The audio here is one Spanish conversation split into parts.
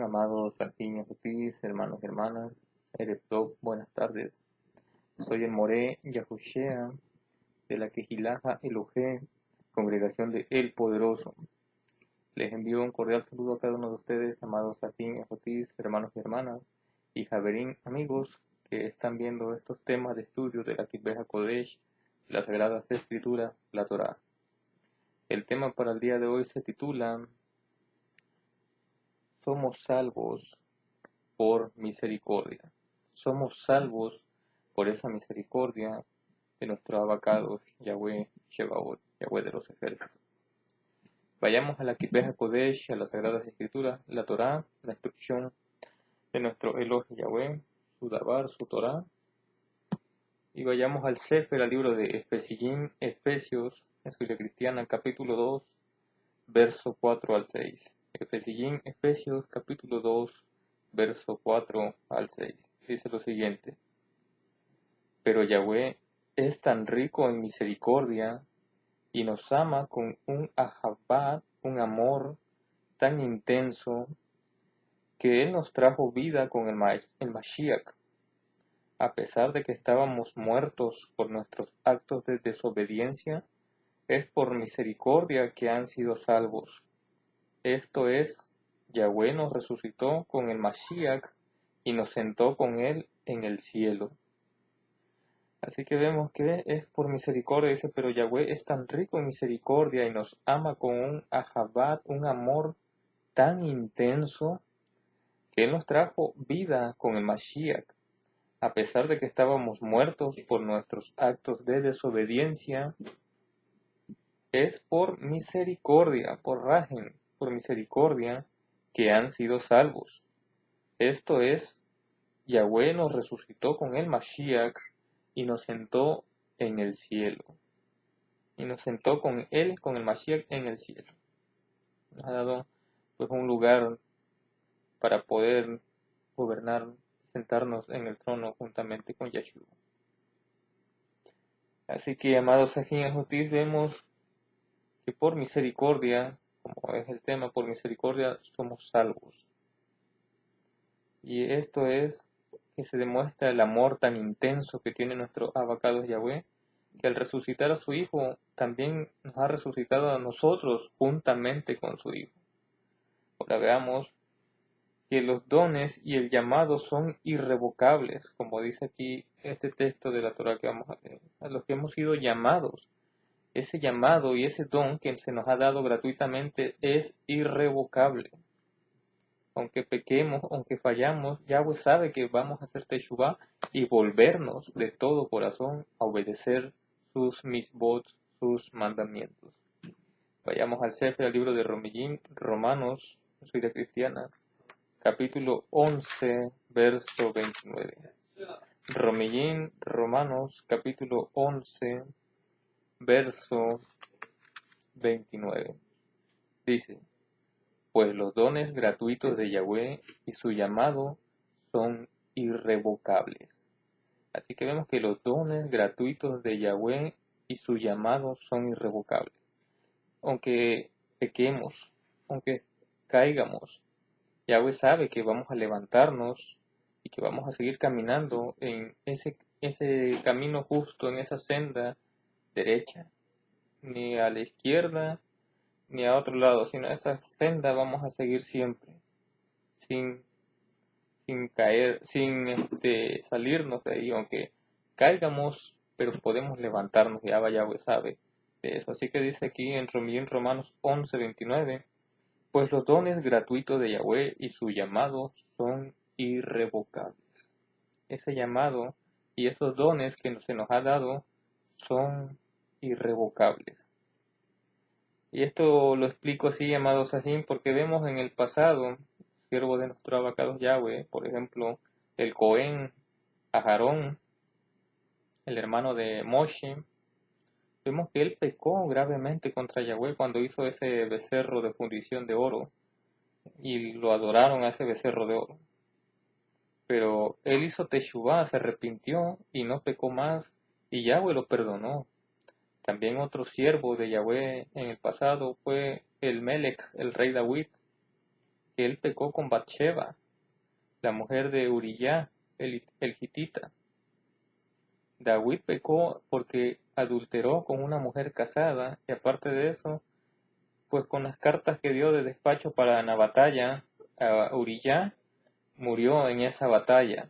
amados Alpiños Jutis, hermanos y hermanas, Erev Tov, buenas tardes. Soy el Moré Yahushua de la Quejilaja Elohé, congregación de El Poderoso. Les envío un cordial saludo a cada uno de ustedes, amados Alpiños Jutis, hermanos y hermanas, y Javerín, amigos, que están viendo estos temas de estudio de la Kitbeja Kodesh, las Sagradas Escrituras, la Torá. El tema para el día de hoy se titula Somos salvos por misericordia. Somos salvos por esa misericordia de nuestro abacado Yahweh Shebaot, Yahweh de los ejércitos. Vayamos a la Kitbeja Kodesh, a las Sagradas Escrituras, la Torá, la instrucción de nuestro Elohe Yahweh, su Dabar, su Torá. Y vayamos al Sefer, al libro de Efesios, Escuela Cristiana, capítulo 2, verso 4 al 6. Efesios, capítulo 2, verso 4 al 6. Dice lo siguiente: Pero Yahweh es tan rico en misericordia y nos ama con un ahabbat, un amor tan intenso, que Él nos trajo vida con el Mashiach, a pesar de que estábamos muertos por nuestros actos de desobediencia. Es por misericordia que han sido salvos. Esto es, Yahweh nos resucitó con el Mashiach y nos sentó con Él en el cielo. Así que vemos que es por misericordia, dice, pero Yahweh es tan rico en misericordia y nos ama con un ahabbat, un amor tan intenso, que Él nos trajo vida con el Mashiach, a pesar de que estábamos muertos por nuestros actos de desobediencia. Es por misericordia, por Rahem, por misericordia, que han sido salvos. Esto es, Yahweh nos resucitó con el Mashiach y nos sentó en el cielo. Y nos sentó con él, con el Mashiach, en el cielo. Nos ha dado pues un lugar para poder gobernar, sentarnos en el trono juntamente con Yeshua. Así que, amados Sajín Jutis, vemos que por misericordia, como es el tema, por misericordia somos salvos. Y esto es que se demuestra el amor tan intenso que tiene nuestro abacado Yahweh, que al resucitar a su Hijo, también nos ha resucitado a nosotros juntamente con su Hijo. Ahora veamos que los dones y el llamado son irrevocables, como dice aquí este texto de la Torá que vamos a leer, a los que hemos sido llamados. Ese llamado y ese don que se nos ha dado gratuitamente es irrevocable. Aunque pequemos, aunque fallamos, Yahweh sabe que vamos a hacer Teshuvah y volvernos de todo corazón a obedecer sus misbot, sus mandamientos. Vayamos al Sefer, al libro de Romanos, Escuela Cristiana, capítulo 11, verso 29. Romanos, capítulo 11, verso 29. Dice: Pues los dones gratuitos de Yahweh y su llamado son irrevocables. Así que vemos que los dones gratuitos de Yahweh y su llamado son irrevocables. Aunque pequemos, aunque caigamos, Yahweh sabe que vamos a levantarnos y que vamos a seguir caminando en ese camino justo, en esa senda derecha, ni a la izquierda ni a otro lado, sino a esa senda vamos a seguir siempre, sin caer, sin salirnos de ahí, aunque caigamos, pero podemos levantarnos, Yahweh sabe de eso. Así que dice aquí en Romanos 11:29, pues los dones gratuitos de Yahweh y su llamado son irrevocables. Ese llamado y esos dones que se nos ha dado son irrevocables. Y esto lo explico así, amados Sahim, porque vemos en el pasado, siervo de nuestro abacado Yahweh, por ejemplo, el Cohen, Aharón, el hermano de Moshe, vemos que él pecó gravemente contra Yahweh cuando hizo ese becerro de fundición de oro, y lo adoraron a ese becerro de oro. Pero él hizo Teshuvah, se arrepintió y no pecó más, y Yahweh lo perdonó. También otro siervo de Yahweh en el pasado fue el Melech, el rey David, que él pecó con Bathsheba, la mujer de Urías, el hitita. David pecó porque adulteró con una mujer casada, y aparte de eso, pues con las cartas que dio de despacho para la batalla, a Urías murió en esa batalla.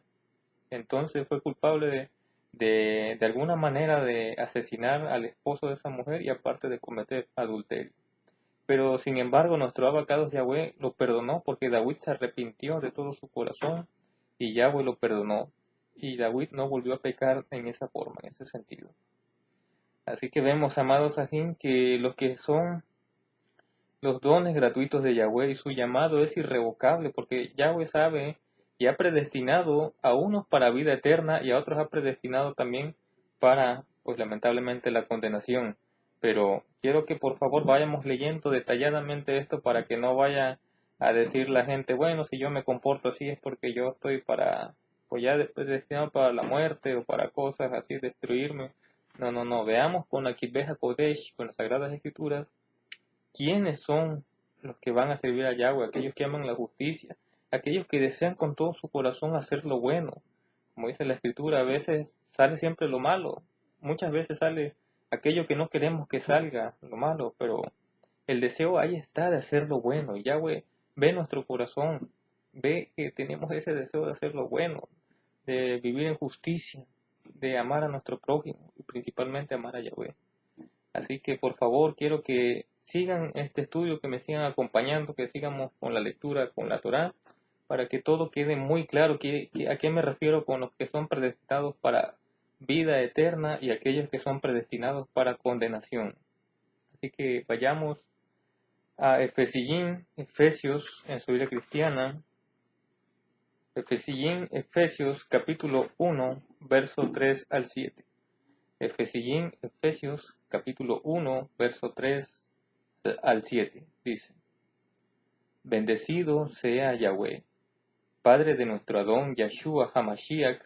Entonces fue culpable de alguna manera de asesinar al esposo de esa mujer y aparte de cometer adulterio. Pero sin embargo nuestro abacado Yahweh lo perdonó porque David se arrepintió de todo su corazón y Yahweh lo perdonó. Y David no volvió a pecar en esa forma, en ese sentido. Así que vemos, amados Ajín, que los que son los dones gratuitos de Yahweh y su llamado es irrevocable porque Yahweh sabe y ha predestinado a unos para vida eterna y a otros ha predestinado también para, pues lamentablemente, la condenación. Pero quiero que por favor vayamos leyendo detalladamente esto para que no vaya a decir la gente, bueno, si yo me comporto así es porque yo estoy para, pues ya después destinado para la muerte o para cosas así, destruirme. No, no, no, veamos con la Kitbeja Kodesh, con las Sagradas Escrituras, ¿quiénes son los que van a servir a Yahweh? Aquellos que aman la justicia, aquellos que desean con todo su corazón hacer lo bueno. Como dice la Escritura, a veces sale siempre lo malo, muchas veces sale aquello que no queremos que salga, lo malo, pero el deseo ahí está de hacer lo bueno. Y Yahweh ve nuestro corazón, ve que tenemos ese deseo de hacer lo bueno, de vivir en justicia, de amar a nuestro prójimo y principalmente amar a Yahweh. Así que por favor quiero que sigan este estudio, que me sigan acompañando, que sigamos con la lectura, con la Torá, para que todo quede muy claro a qué me refiero con los que son predestinados para vida eterna y aquellos que son predestinados para condenación. Así que vayamos a Efesios en su Biblia cristiana, Efesios capítulo 1, verso 3 al 7. Efesios capítulo 1, verso 3 al 7, dice: Bendecido sea Yahweh, Padre de nuestro Adón Yahshua HaMashiach,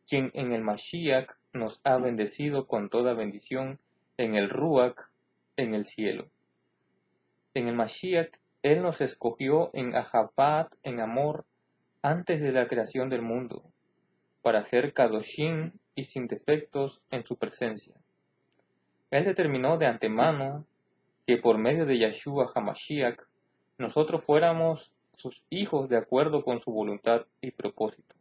quien en el Mashiach nos ha bendecido con toda bendición en el Ruach, en el cielo. En el Mashiach, Él nos escogió en Ahabat, en amor, antes de la creación del mundo, para ser Kadoshim y sin defectos en su presencia. Él determinó de antemano que por medio de Yahshua HaMashiach nosotros fuéramos sus hijos de acuerdo con su voluntad y propósito,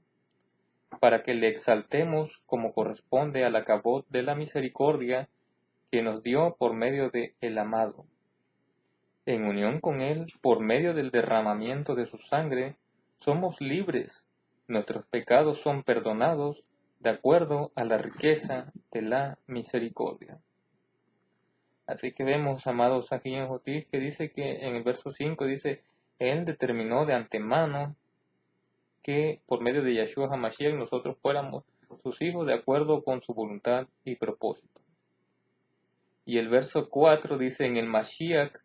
para que le exaltemos como corresponde a la cabot de la misericordia que nos dio por medio de el amado. En unión con él, por medio del derramamiento de su sangre, somos libres, nuestros pecados son perdonados de acuerdo a la riqueza de la misericordia. Así que vemos, amados, aquí en Jotis, que dice que en el verso 5 dice, Él determinó de antemano que por medio de Yahshua HaMashiach nosotros fuéramos sus hijos de acuerdo con su voluntad y propósito. Y el verso 4 dice, en el Mashiach,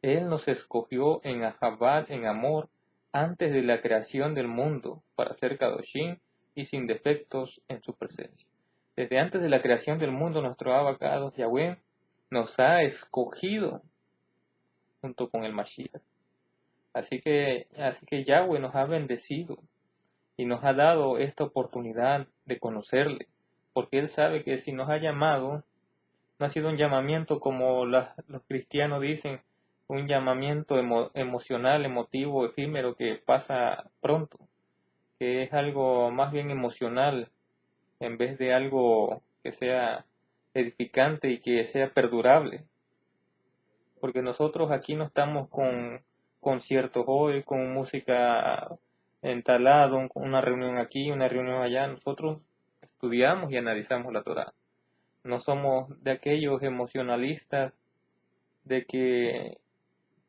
Él nos escogió en Ahabat, en amor, antes de la creación del mundo, para ser Kadoshim y sin defectos en su presencia. Desde antes de la creación del mundo, nuestro abacado Yahweh nos ha escogido junto con el Mashiach. Así que Yahweh nos ha bendecido y nos ha dado esta oportunidad de conocerle, porque Él sabe que si nos ha llamado, no ha sido un llamamiento como los cristianos dicen, un llamamiento emocional, emotivo, efímero que pasa pronto, que es algo más bien emocional en vez de algo que sea edificante y que sea perdurable. Porque nosotros aquí no estamos con conciertos hoy, con música entalado, con una reunión aquí, una reunión allá. Nosotros estudiamos y analizamos la Torá. No somos de aquellos emocionalistas de que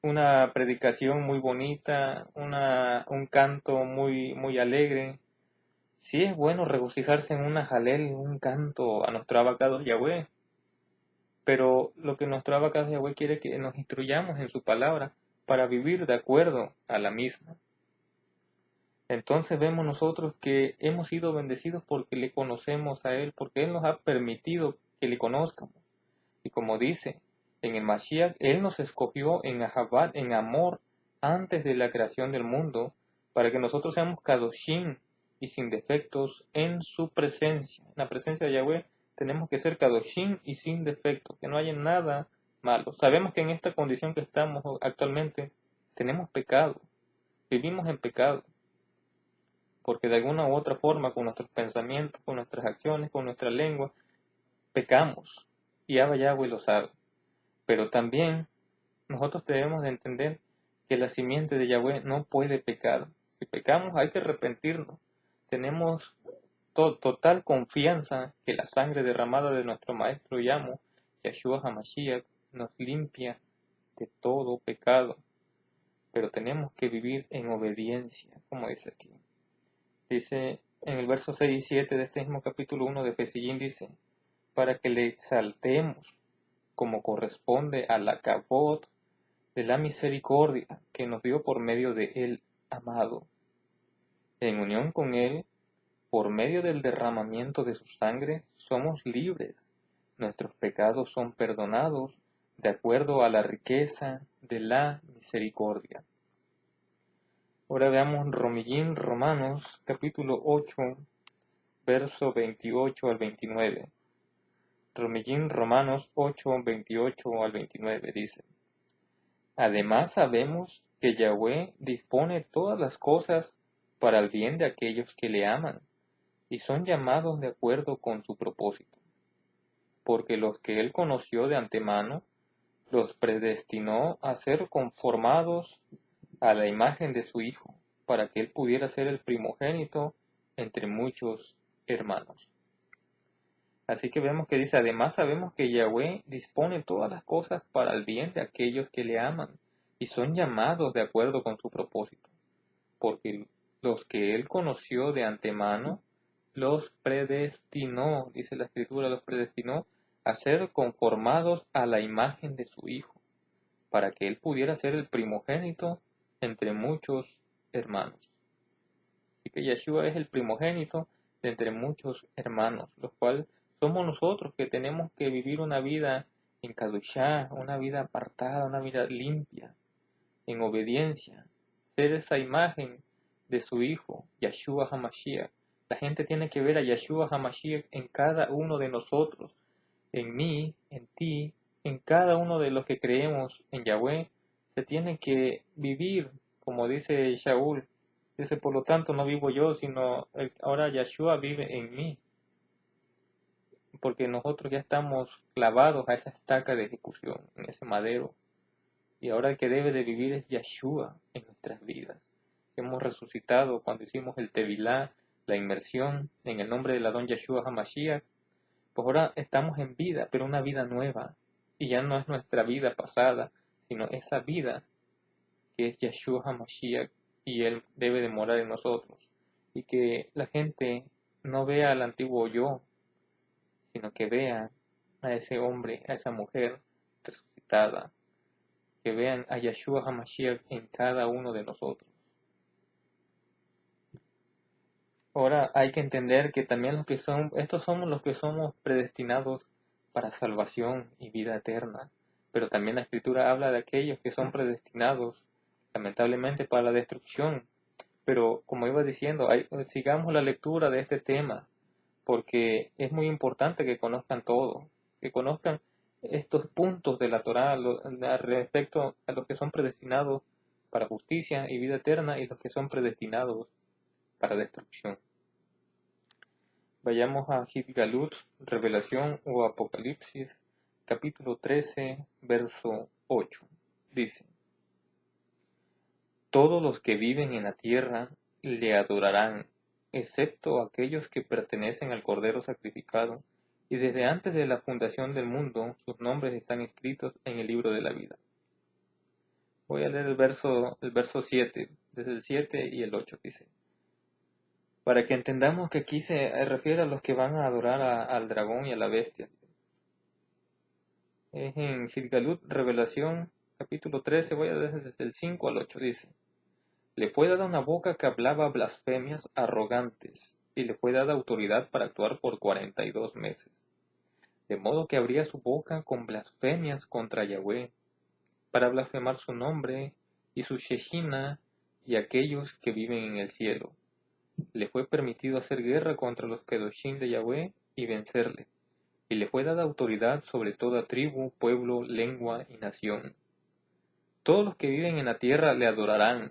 una predicación muy bonita, un canto muy, muy alegre. Sí es bueno regocijarse en una jalel, un canto a nuestro abacado Yahweh, pero lo que nuestro abacado Yahweh quiere es que nos instruyamos en su palabra para vivir de acuerdo a la misma. Entonces vemos nosotros que hemos sido bendecidos porque le conocemos a Él, porque Él nos ha permitido que le conozcamos. Y como dice, en el Mashiach, Él nos escogió en Ahabat, en amor, antes de la creación del mundo, para que nosotros seamos kadoshim y sin defectos en su presencia. En la presencia de Yahweh tenemos que ser kadoshim y sin defectos, que no haya nada malo. Sabemos que en esta condición que estamos actualmente tenemos pecado, vivimos en pecado, porque de alguna u otra forma, con nuestros pensamientos, con nuestras acciones, con nuestra lengua, pecamos, y Abba Yahweh lo sabe. Pero también nosotros debemos de entender que la simiente de Yahweh no puede pecar. Si pecamos hay que arrepentirnos. Tenemos total confianza que la sangre derramada de nuestro Maestro y Amo, Yahshua HaMashiach, nos limpia de todo pecado. Pero tenemos que vivir en obediencia, como dice aquí. Dice en el verso 6 y 7 de este mismo capítulo 1 de Pesillín, dice, para que le exaltemos como corresponde a la cabot de la misericordia que nos dio por medio de Él amado. En unión con Él, por medio del derramamiento de su sangre, somos libres. Nuestros pecados son perdonados de acuerdo a la riqueza de la misericordia. Ahora veamos Romanos capítulo 8, verso 28 al 29. Romanos 8, 28 al 29 dice: Además sabemos que Yahweh dispone todas las cosas para el bien de aquellos que le aman y son llamados de acuerdo con su propósito. Porque los que él conoció de antemano, los predestinó a ser conformados a la imagen de su Hijo, para que él pudiera ser el primogénito entre muchos hermanos. Así que vemos que dice, además sabemos que Yahweh dispone todas las cosas para el bien de aquellos que le aman y son llamados de acuerdo con su propósito. Porque los que él conoció de antemano, los predestinó, dice la Escritura, los predestinó a ser conformados a la imagen de su Hijo, para que él pudiera ser el primogénito entre muchos hermanos. Así que Yeshua es el primogénito de entre muchos hermanos, los cuales somos nosotros que tenemos que vivir una vida en Kadushá, una vida apartada, una vida limpia, en obediencia, ser esa imagen de su Hijo, Yeshua HaMashiach. La gente tiene que ver a Yeshua HaMashiach en cada uno de nosotros, en mí, en ti, en cada uno de los que creemos en Yahweh. Se tiene que vivir, como dice Shaul, dice, por lo tanto no vivo yo, sino ahora Yeshua vive en mí, porque nosotros ya estamos clavados a esa estaca de ejecución, en ese madero, y ahora el que debe de vivir es Yeshua en nuestras vidas. Hemos resucitado cuando hicimos el Tevilá, la inmersión en el nombre del Adón Yeshua HaMashiach, pues ahora estamos en vida, pero una vida nueva, y ya no es nuestra vida pasada, sino esa vida que es Yeshua HaMashiach, y Él debe de morar en nosotros, y que la gente no vea al antiguo yo, sino que vea a ese hombre, a esa mujer resucitada, que vean a Yeshua HaMashiach en cada uno de nosotros. Ahora hay que entender que también estos somos los que somos predestinados para salvación y vida eterna, pero también la Escritura habla de aquellos que son predestinados, lamentablemente, para la destrucción. Pero como iba diciendo, sigamos la lectura de este tema, porque es muy importante que conozcan todo, que conozcan estos puntos de la Torá respecto a los que son predestinados para justicia y vida eterna y los que son predestinados para destrucción. Vayamos a Gitgalut, Revelación o Apocalipsis, capítulo 13, verso 8. Dice: Todos los que viven en la tierra le adorarán, excepto aquellos que pertenecen al Cordero sacrificado, y desde antes de la fundación del mundo sus nombres están escritos en el libro de la vida. Voy a leer el verso 7, desde el 7 y el 8 dice, para que entendamos que aquí se refiere a los que van a adorar al dragón y a la bestia. Es en Gitgalut, Revelación, capítulo 13, voy a leer desde el 5 al 8, dice, le fue dada una boca que hablaba blasfemias arrogantes, y le fue dada autoridad para actuar por 42 meses. De modo que abría su boca con blasfemias contra Yahweh, para blasfemar su nombre y su Shejina y aquellos que viven en el cielo. Le fue permitido hacer guerra contra los Kedoshim de Yahweh y vencerle, y le fue dada autoridad sobre toda tribu, pueblo, lengua y nación. Todos los que viven en la tierra le adorarán,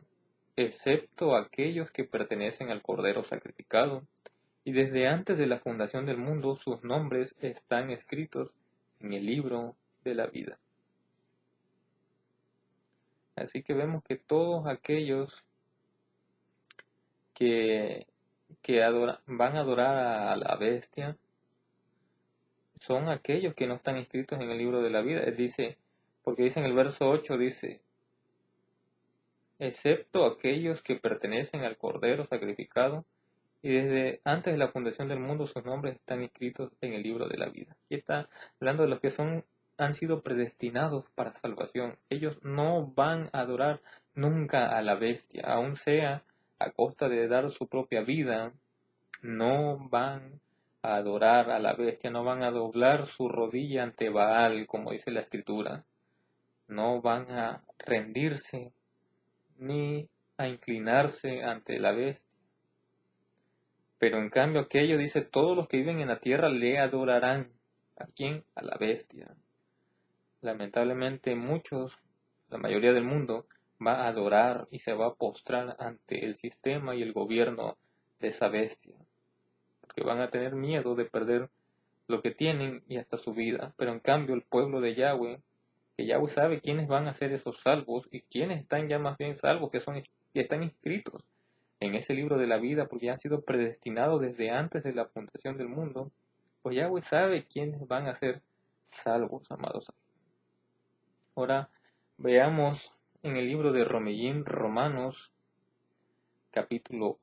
excepto aquellos que pertenecen al Cordero sacrificado, y desde antes de la fundación del mundo sus nombres están escritos en el libro de la vida. Así que vemos que todos aquellos que van a adorar a la bestia son aquellos que no están escritos en el libro de la vida. Él dice, porque dice en el verso 8, dice, excepto aquellos que pertenecen al Cordero sacrificado, y desde antes de la fundación del mundo sus nombres están escritos en el libro de la vida. Y está hablando de los que han sido predestinados para salvación. Ellos no van a adorar nunca a la bestia, aun sea a costa de dar su propia vida. No van a adorar a la bestia, no van a doblar su rodilla ante Baal, como dice la escritura. No van a rendirse ni a inclinarse ante la bestia. Pero en cambio aquello dice, todos los que viven en la tierra le adorarán. ¿A quién? A la bestia. Lamentablemente muchos, la mayoría del mundo, va a adorar y se va a postrar ante el sistema y el gobierno de esa bestia. Porque van a tener miedo de perder lo que tienen y hasta su vida. Pero en cambio el pueblo de Yahweh, que Yahweh sabe quiénes van a ser esos salvos y quiénes están ya más bien salvos, que están inscritos en ese libro de la vida, porque ya han sido predestinados desde antes de la fundación del mundo, pues Yahweh sabe quiénes van a ser salvos, amados. Ahora veamos en el libro de Romanos, capítulo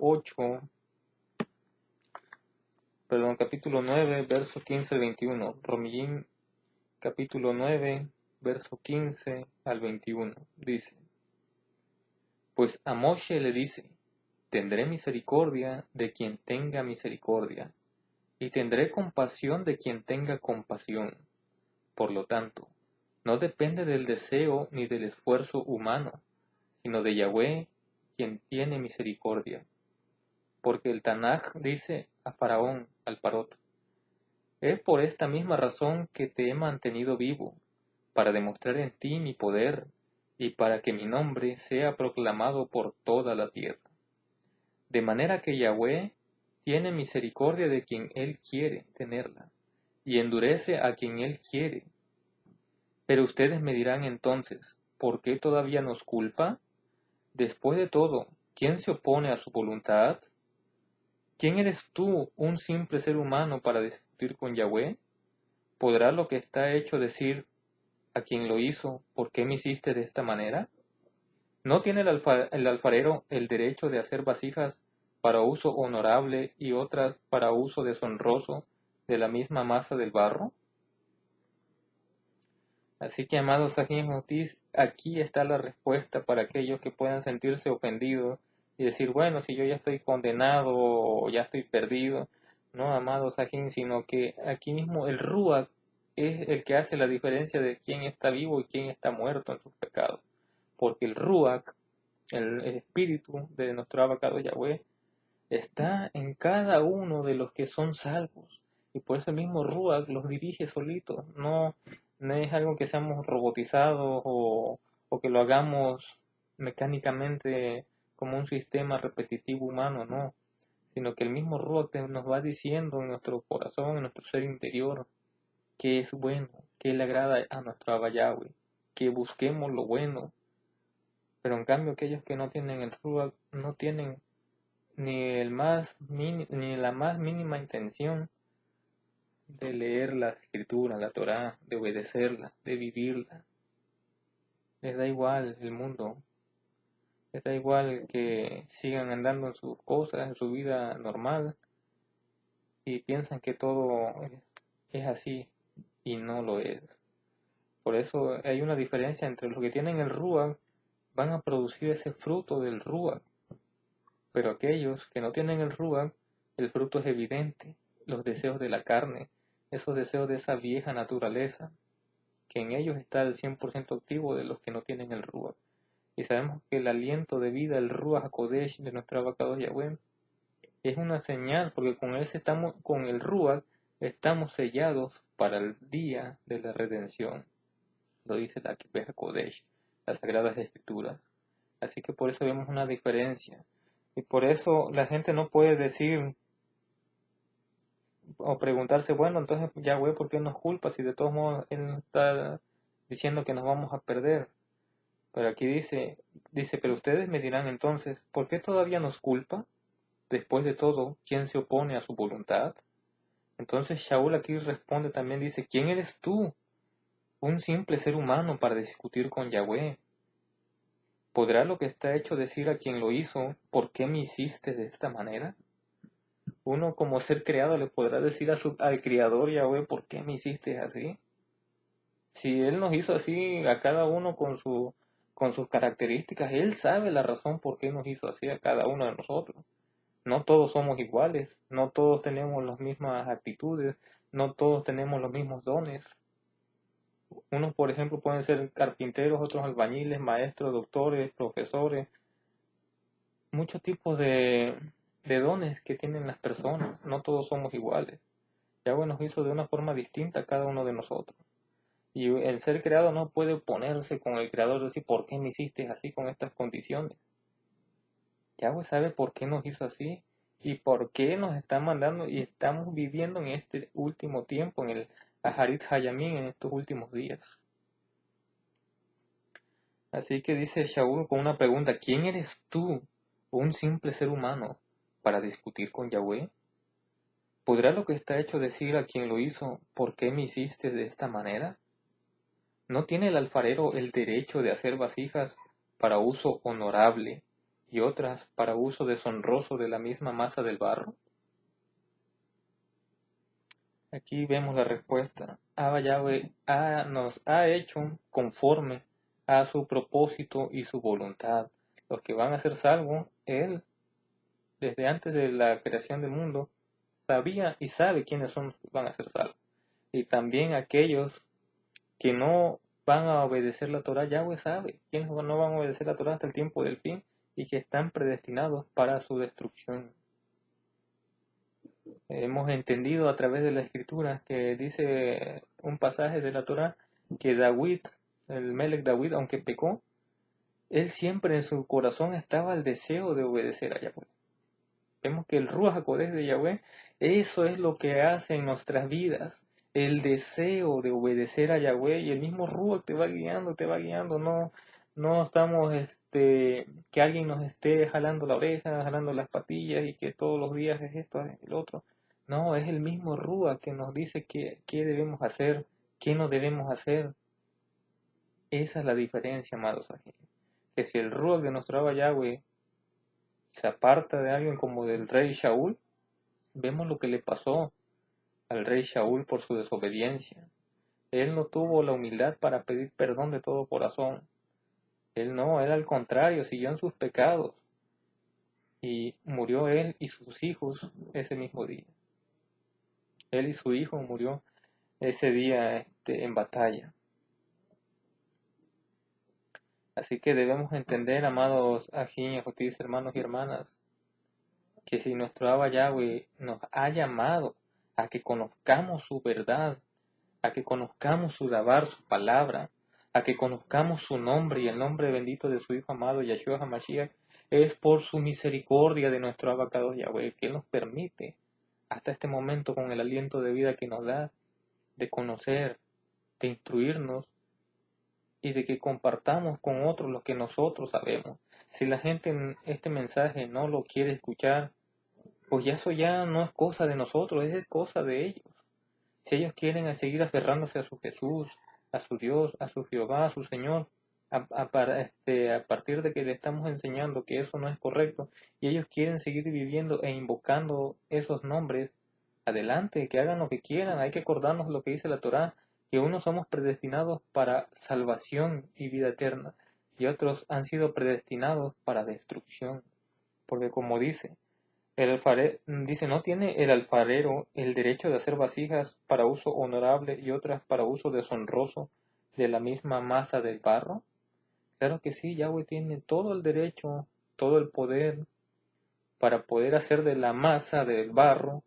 9, verso 15 al 21. Romillín, capítulo 9, verso 15 al 21. Dice, pues a Moshe le dice, tendré misericordia de quien tenga misericordia, y tendré compasión de quien tenga compasión. Por lo tanto, no depende del deseo ni del esfuerzo humano, sino de Yahweh, quien tiene misericordia. Porque el Tanaj dice a Faraón, al Parot, es por esta misma razón que te he mantenido vivo, para demostrar en ti mi poder, y para que mi nombre sea proclamado por toda la tierra. De manera que Yahweh tiene misericordia de quien Él quiere tenerla, y endurece a quien Él quiere. Pero ustedes me dirán entonces, ¿por qué todavía nos culpa? Después de todo, ¿quién se opone a su voluntad? ¿Quién eres tú, un simple ser humano, para discutir con Yahweh? ¿Podrá lo que está hecho decir a quien lo hizo, ¿por qué me hiciste de esta manera? ¿No tiene el alfarero el derecho de hacer vasijas para uso honorable y otras para uso deshonroso de la misma masa del barro? Así que, amados aquí está la respuesta para aquellos que puedan sentirse ofendidos y decir, bueno, si yo ya estoy condenado o ya estoy perdido. No, amados Sajín, sino que aquí mismo el Ruach es el que hace la diferencia de quién está vivo y quién está muerto en sus pecados. Porque el Ruach, el espíritu de nuestro abacado Yahweh, está en cada uno de los que son salvos. Y por eso el mismo Ruach los dirige solitos. No es algo que seamos robotizados o que lo hagamos mecánicamente como un sistema repetitivo humano, no. Sino que el mismo Ruach nos va diciendo en nuestro corazón, en nuestro ser interior, que es bueno, que le agrada a nuestro Abba Yahweh, que busquemos lo bueno. Pero en cambio aquellos que no tienen el Ruach no tienen ni la más mínima intención de leer la escritura, la Torá, de obedecerla, de vivirla. Les da igual el mundo, les da igual que sigan andando en sus cosas, en su vida normal, y piensan que todo es así y no lo es. Por eso hay una diferencia entre los que tienen el Ruach, van a producir ese fruto del Ruach. Pero aquellos que no tienen el Ruach, el fruto es evidente, los deseos de la carne, esos deseos de esa vieja naturaleza, que en ellos está el 100% activo de los que no tienen el Ruach. Y sabemos que el aliento de vida, el Ruach HaKodesh de nuestro Abacados Yahweh, es una señal, porque con el Ruach estamos sellados para el día de la redención. Lo dice la Kippah HaKodesh, las Sagradas Escrituras. Así que por eso vemos una diferencia. Y por eso la gente no puede decir o preguntarse, bueno, entonces Yahweh, ¿por qué nos culpa si de todos modos Él nos está diciendo que nos vamos a perder? Pero aquí dice, pero ustedes me dirán entonces, ¿por qué todavía nos culpa? Después de todo, ¿quién se opone a su voluntad? Entonces Shaul aquí responde también, dice, ¿quién eres tú? Un simple ser humano para discutir con Yahweh. ¿Podrá lo que está hecho decir a quien lo hizo, ¿por qué me hiciste de esta manera? Uno como ser creado le podrá decir al Creador Yahweh, ¿por qué me hiciste así? Si Él nos hizo así a cada uno con sus características, Él sabe la razón por qué nos hizo así a cada uno de nosotros. No todos somos iguales, no todos tenemos las mismas actitudes, no todos tenemos los mismos dones. Unos, por ejemplo, pueden ser carpinteros, otros albañiles, maestros, doctores, profesores, muchos tipos de dones que tienen las personas, no todos somos iguales. Yahweh nos hizo de una forma distinta a cada uno de nosotros. Y el ser creado no puede oponerse con el creador y decir, ¿por qué me hiciste así con estas condiciones? Yahweh sabe por qué nos hizo así y por qué nos está mandando y estamos viviendo en este último tiempo, en el Aharit Hayamim, en estos últimos días. Así que dice Shaul con una pregunta, ¿quién eres tú, un simple ser humano, para discutir con Yahweh? ¿Podrá lo que está hecho decir a quien lo hizo, ¿por qué me hiciste de esta manera? ¿No tiene el alfarero el derecho de hacer vasijas para uso honorable y otras para uso deshonroso de la misma masa del barro? Aquí vemos la respuesta. Abba Yahweh nos ha hecho conforme a su propósito y su voluntad. Los que van a ser salvos, Él, desde antes de la creación del mundo, sabía y sabe quiénes son los que van a ser salvos. Y también aquellos que no van a obedecer la Torah, Yahweh sabe quiénes no van a obedecer la Torah hasta el tiempo del fin y que están predestinados para su destrucción. Hemos entendido a través de la escritura que dice un pasaje de la Torah que David, el Melech David, aunque pecó, él siempre en su corazón estaba el deseo de obedecer a Yahweh. Vemos que el Ruach HaKodesh de Yahweh, eso es lo que hace en nuestras vidas, el deseo de obedecer a Yahweh, y el mismo Ruach te va guiando, no estamos que alguien nos esté jalando la oreja, jalando las patillas y que todos los días es esto, es el otro. No, es el mismo Ruach que nos dice qué debemos hacer, qué no debemos hacer. Esa es la diferencia, amados aquí. Que si el Ruach de nuestro Abba Yahweh se aparta de alguien como del rey Shaul, vemos lo que le pasó al rey Shaul por su desobediencia. Él no tuvo la humildad para pedir perdón de todo corazón. Él al contrario, siguió en sus pecados. Y murió él y sus hijos ese mismo día. Él y su hijo murió ese día en batalla. Así que debemos entender, amados ajín, ajotis, hermanos y hermanas, que si nuestro Abba Yahweh nos ha llamado a que conozcamos su verdad, a que conozcamos su dabar, su palabra, a que conozcamos su nombre y el nombre bendito de su Hijo amado, Yahshua HaMashiach, es por su misericordia de nuestro Abacados Yahweh, que Él nos permite, hasta este momento, con el aliento de vida que nos da, de conocer, de instruirnos y de que compartamos con otros lo que nosotros sabemos. Si la gente en este mensaje no lo quiere escuchar, pues eso ya no es cosa de nosotros, es cosa de ellos. Si ellos quieren seguir aferrándose a su Jesús, a su Dios, a su Jehová, a su Señor, a partir de que le estamos enseñando que eso no es correcto, y ellos quieren seguir viviendo e invocando esos nombres, adelante, que hagan lo que quieran. Hay que acordarnos lo que dice la Torá, que unos somos predestinados para salvación y vida eterna, y otros han sido predestinados para destrucción. Porque como dice, no tiene el alfarero el derecho de hacer vasijas para uso honorable y otras para uso deshonroso de la misma masa del barro. Claro que sí, Yahweh tiene todo el derecho, todo el poder para poder hacer de la masa, del barro,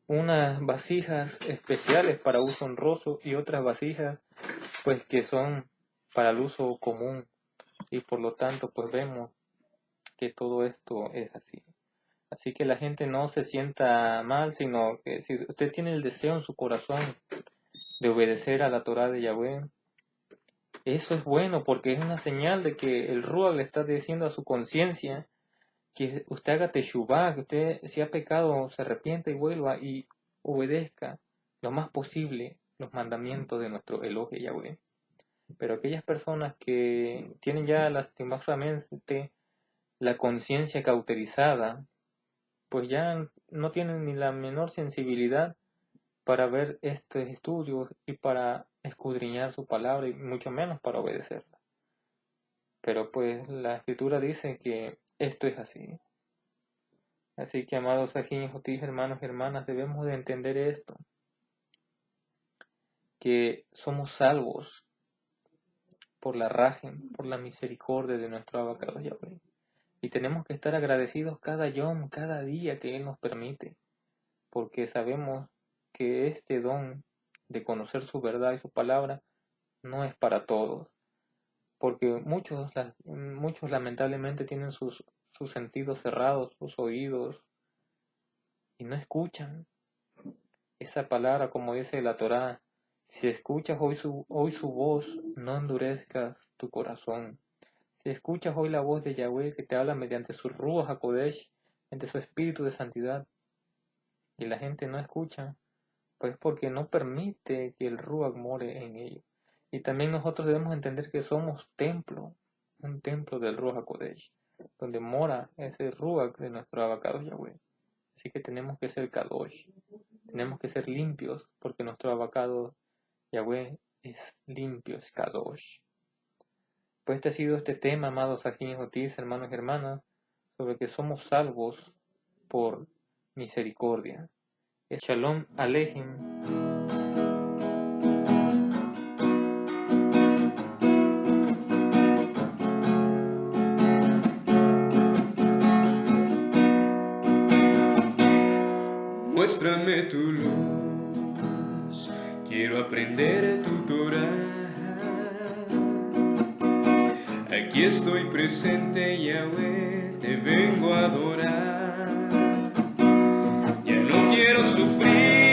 unas vasijas especiales para uso honroso y otras vasijas pues que son para el uso común, y por lo tanto pues vemos que todo esto es así. Así que la gente no se sienta mal, sino que si usted tiene el deseo en su corazón de obedecer a la Torá de Yahweh, eso es bueno porque es una señal de que el Ruach le está diciendo a su conciencia que usted haga teshuvá, que usted si ha pecado se arrepienta y vuelva y obedezca lo más posible los mandamientos de nuestro Elohe Yahweh. Pero aquellas personas que tienen ya lastimosamente la conciencia cauterizada, pues ya no tienen ni la menor sensibilidad para ver estos estudios y para escudriñar su palabra y mucho menos para obedecerla. Pero pues la escritura dice que esto es así. Así que, amados ajín y jotis, hermanos y hermanas, debemos de entender esto, que somos salvos por la rajem, por la misericordia de nuestro abacado Yahweh. Y tenemos que estar agradecidos cada yom, cada día que Él nos permite, porque sabemos que este don de conocer su verdad y su palabra no es para todos, porque muchos lamentablemente tienen sus sentidos cerrados, sus oídos, y no escuchan esa palabra, como dice la Torá. Si escuchas hoy su voz, no endurezcas tu corazón. Si escuchas hoy la voz de Yahweh que te habla mediante su Ruach HaKodesh, mediante su espíritu de santidad, y la gente no escucha, pues porque no permite que el Ruach more en ellos. Y también nosotros debemos entender que somos un templo del Ruach HaKodesh, donde mora ese Ruach de nuestro abacado Yahweh. Así que tenemos que ser Kadosh, tenemos que ser limpios, porque nuestro abacado Yahweh es limpio, es Kadosh. Pues este ha sido este tema, amados ajín y jotis, hermanos y hermanas, sobre que somos salvos por misericordia. Shalom Aleichem. Muéstrame tu luz, quiero aprender tu Torah. Aquí estoy presente, Yahweh, te vengo a adorar. Ya no quiero sufrir.